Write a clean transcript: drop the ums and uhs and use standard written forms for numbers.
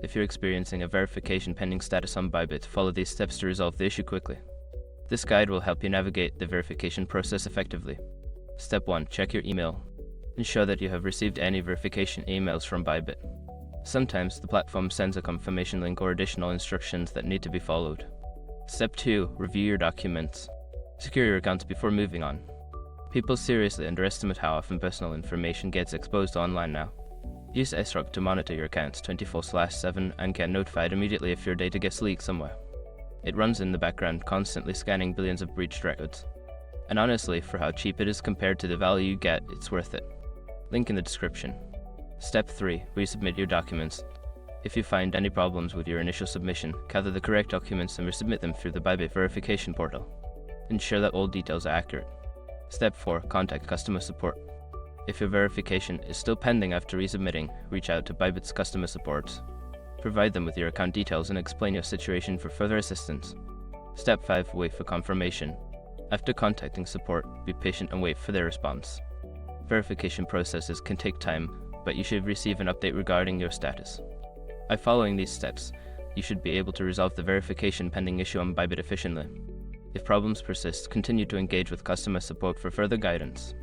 If you're experiencing a verification pending status on Bybit, follow these steps to resolve the issue quickly. This guide will help you navigate the verification process effectively. Step 1. Check your email. Ensure that you have received any verification emails from Bybit. Sometimes the platform sends a confirmation link or additional instructions that need to be followed. Step 2. Review your documents. Secure your accounts before moving on. People seriously underestimate how often personal information gets exposed online now. Use SROC to monitor your accounts 24/7 and get notified immediately if your data gets leaked somewhere. It runs in the background, constantly scanning billions of breached records. And honestly, for how cheap it is compared to the value you get, it's worth it. Link in the description. Step 3. Resubmit your documents. If you find any problems with your initial submission, gather the correct documents and resubmit them through the Bybit verification portal. Ensure that all details are accurate. Step 4. Contact customer support. If your verification is still pending after resubmitting, reach out to Bybit's customer support. Provide them with your account details and explain your situation for further assistance. Step 5. Wait for confirmation. After contacting support, be patient and wait for their response. Verification processes can take time, but you should receive an update regarding your status. By following these steps, you should be able to resolve the verification pending issue on Bybit efficiently. If problems persist, continue to engage with customer support for further guidance.